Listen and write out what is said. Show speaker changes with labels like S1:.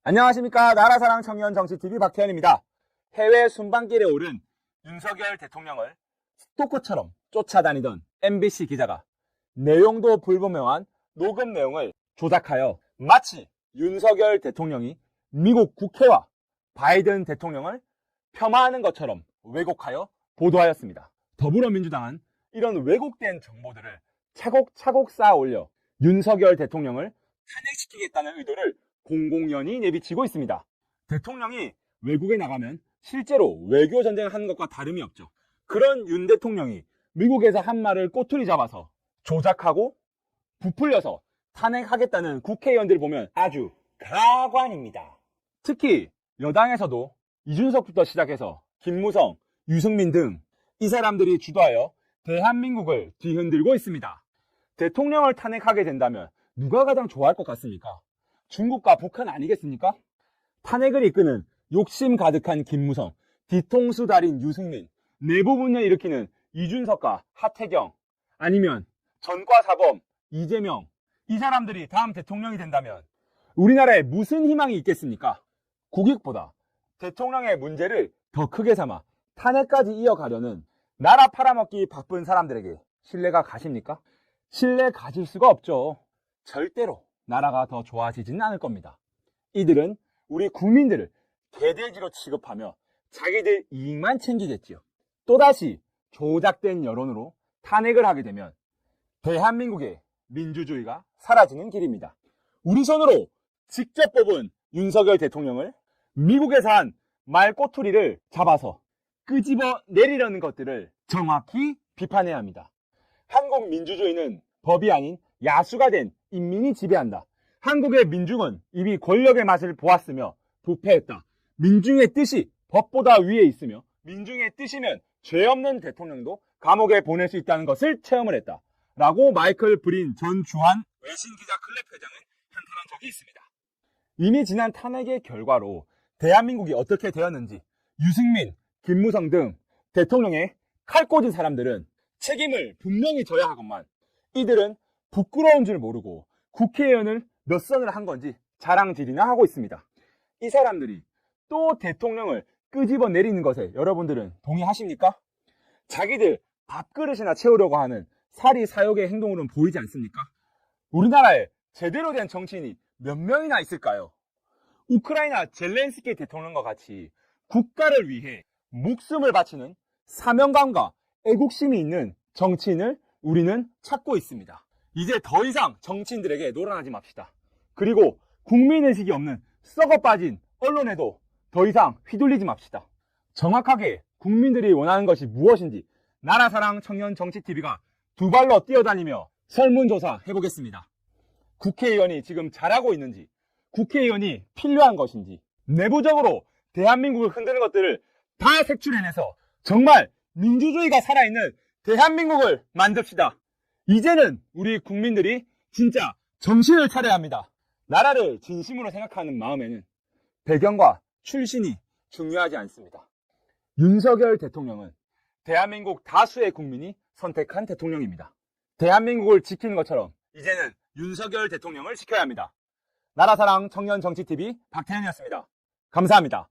S1: 안녕하십니까. 나라사랑 청년 정치TV 박태현입니다. 해외 순방길에 오른 윤석열 대통령을 스토커처럼 쫓아다니던 MBC 기자가 내용도 불분명한 녹음 내용을 조작하여 마치 윤석열 대통령이 미국 국회와 바이든 대통령을 폄하하는 것처럼 왜곡하여 보도하였습니다. 더불어민주당은 이런 왜곡된 정보들을 차곡차곡 쌓아 올려 윤석열 대통령을 탄핵시키겠다는 의도를 공공연히 내비치고 있습니다. 대통령이 외국에 나가면 실제로 외교 전쟁을 하는 것과 다름이 없죠. 그런 윤 대통령이 미국에서 한 말을 꼬투리 잡아서 조작하고 부풀려서 탄핵하겠다는 국회의원들 보면 아주 가관입니다. 특히 여당에서도 이준석부터 시작해서 김무성, 유승민 등 이 사람들이 주도하여 대한민국을 뒤흔들고 있습니다. 대통령을 탄핵하게 된다면 누가 가장 좋아할 것 같습니까? 중국과 북한 아니겠습니까? 탄핵을 이끄는 욕심 가득한 김무성, 뒤통수 달인 유승민, 내부 분열 일으키는 이준석과 하태경, 아니면 전과사범 이재명, 이 사람들이 다음 대통령이 된다면 우리나라에 무슨 희망이 있겠습니까? 국익보다 대통령의 문제를 더 크게 삼아 탄핵까지 이어가려는 나라 팔아먹기 바쁜 사람들에게 신뢰가 가십니까? 신뢰 가질 수가 없죠. 절대로 나라가 더 좋아지지는 않을 겁니다. 이들은 우리 국민들을 개돼지로 취급하며 자기들 이익만 챙기겠지요. 또다시 조작된 여론으로 탄핵을 하게 되면 대한민국의 민주주의가 사라지는 길입니다. 우리 손으로 직접 뽑은 윤석열 대통령을 미국에서 한 말꼬투리를 잡아서 끄집어 내리려는 것들을 정확히 비판해야 합니다. 한국 민주주의는 법이 아닌 야수가 된 인민이 지배한다. 한국의 민중은 이미 권력의 맛을 보았으며 부패했다. 민중의 뜻이 법보다 위에 있으며 민중의 뜻이면 죄 없는 대통령도 감옥에 보낼 수 있다는 것을 체험을 했다. 라고 마이클 브린 전 주한 외신기자 클럽 회장은 한탄한 적이 있습니다. 이미 지난 탄핵의 결과로 대한민국이 어떻게 되었는지 유승민, 김무성 등 대통령의 칼 꽂은 사람들은 책임을 분명히 져야 하건만 이들은 부끄러운 줄 모르고 국회의원을 몇 선을 한 건지 자랑질이나 하고 있습니다. 이 사람들이 또 대통령을 끄집어 내리는 것에 여러분들은 동의하십니까? 자기들 밥그릇이나 채우려고 하는 사리사욕의 행동으로는 보이지 않습니까? 우리나라에 제대로 된 정치인이 몇 명이나 있을까요? 우크라이나 젤렌스키 대통령과 같이 국가를 위해 목숨을 바치는 사명감과 애국심이 있는 정치인을 우리는 찾고 있습니다. 이제 더 이상 정치인들에게 놀아나지 맙시다. 그리고 국민의식이 없는 썩어 빠진 언론에도 더 이상 휘둘리지 맙시다. 정확하게 국민들이 원하는 것이 무엇인지 나라사랑 청년 정치TV가 두 발로 뛰어다니며 설문조사 해보겠습니다. 국회의원이 지금 잘하고 있는지, 국회의원이 필요한 것인지, 내부적으로 대한민국을 흔드는 것들을 다 색출해내서 정말 민주주의가 살아있는 대한민국을 만듭시다. 이제는 우리 국민들이 진짜 정신을 차려야 합니다. 나라를 진심으로 생각하는 마음에는 배경과 출신이 중요하지 않습니다. 윤석열 대통령은 대한민국 다수의 국민이 선택한 대통령입니다. 대한민국을 지키는 것처럼 이제는 윤석열 대통령을 지켜야 합니다. 나라사랑 청년 정치TV 박태현이었습니다. 감사합니다.